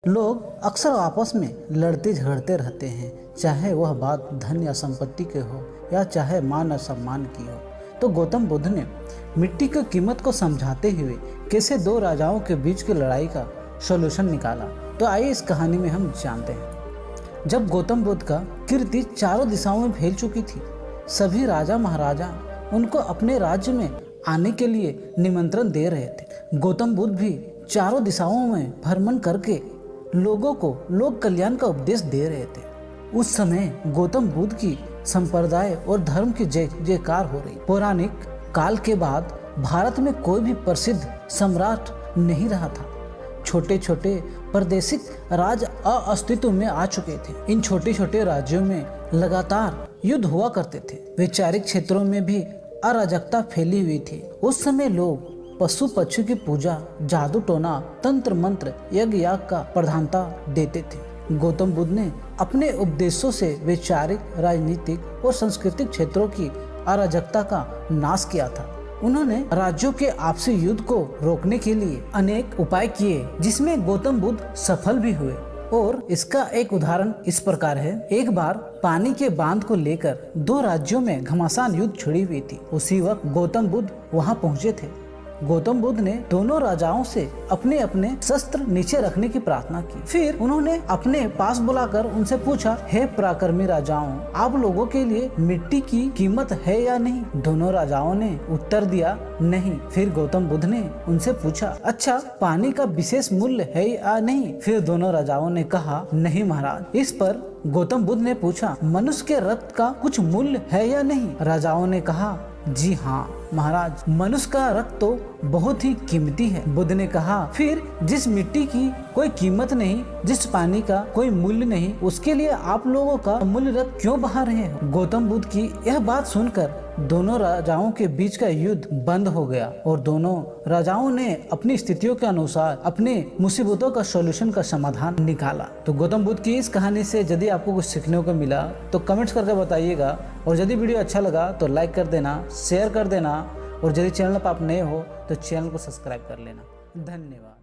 लोग अक्सर आपस में लड़ते झगड़ते रहते हैं, चाहे वह बात धन या संपत्ति के हो या चाहे मान और सम्मान की हो। तो गौतम बुद्ध ने मिट्टी की कीमत को समझाते हुए कैसे दो राजाओं के बीच की लड़ाई का सॉल्यूशन निकाला। तो आइए इस कहानी में हम जानते हैं। जब गौतम बुद्ध का कीर्ति चारों दिशाओं में फैल चुकी थी, सभी राजा महाराजा उनको अपने राज्य में आने के लिए निमंत्रण दे रहे थे। गौतम बुद्ध भी चारों दिशाओं में भ्रमण करके लोगों को लोक कल्याण का उपदेश दे रहे थे। उस समय गौतम बुद्ध की संप्रदाय और धर्म की जय जयकार हो रही। पौराणिक काल के बाद भारत में कोई भी प्रसिद्ध सम्राट नहीं रहा था। छोटे छोटे प्रादेशिक राज्य अस्तित्व में आ चुके थे। इन छोटे छोटे राज्यों में लगातार युद्ध हुआ करते थे। वैचारिक क्षेत्रों में भी अराजकता फैली हुई थी। उस समय लोग पशु पक्षी की पूजा, जादू टोना, तंत्र मंत्र, यज्ञ याग का प्रधानता देते थे। गौतम बुद्ध ने अपने उपदेशों से वैचारिक, राजनीतिक और सांस्कृतिक क्षेत्रों की अराजकता का नाश किया था। उन्होंने राज्यों के आपसी युद्ध को रोकने के लिए अनेक उपाय किए, जिसमें गौतम बुद्ध सफल भी हुए। और इसका एक उदाहरण इस प्रकार है। एक बार पानी के बांध को लेकर दो राज्यों में घमासान युद्ध छिड़ी हुई थी। उसी वक्त गौतम बुद्ध वहां पहुंचे थे। गौतम बुद्ध ने दोनों राजाओं से अपने अपने शस्त्र नीचे रखने की प्रार्थना की। फिर उन्होंने अपने पास बुलाकर उनसे पूछा, हे पराक्रमी राजाओं, आप लोगों के लिए मिट्टी की कीमत है या नहीं? दोनों राजाओं ने उत्तर दिया, नहीं। फिर गौतम बुद्ध ने उनसे पूछा, अच्छा, पानी का विशेष मूल्य है या नहीं? फिर दोनों राजाओं ने कहा, नहीं महाराज। इस पर गौतम बुद्ध ने पूछा, मनुष्य के रक्त का कुछ मूल्य है या नहीं? राजाओं ने कहा, जी हाँ महाराज, मनुष्य का रक्त तो बहुत ही कीमती है। बुद्ध ने कहा, फिर जिस मिट्टी की कोई कीमत नहीं, जिस पानी का कोई मूल्य नहीं, उसके लिए आप लोगों का मूल्य रक्त क्यों बहा रहे हो? गौतम बुद्ध की यह बात सुनकर दोनों राजाओं के बीच का युद्ध बंद हो गया और दोनों राजाओं ने अपनी स्थितियों के अनुसार अपने मुसीबतों का सॉल्यूशन का समाधान निकाला। तो गौतम बुद्ध की इस कहानी से यदि आपको कुछ सीखने को मिला तो कमेंट्स करके बताइएगा, और यदि वीडियो अच्छा लगा तो लाइक कर देना, शेयर कर देना, और यदि चैनल पर आप नए हो तो चैनल को सब्सक्राइब कर लेना। धन्यवाद।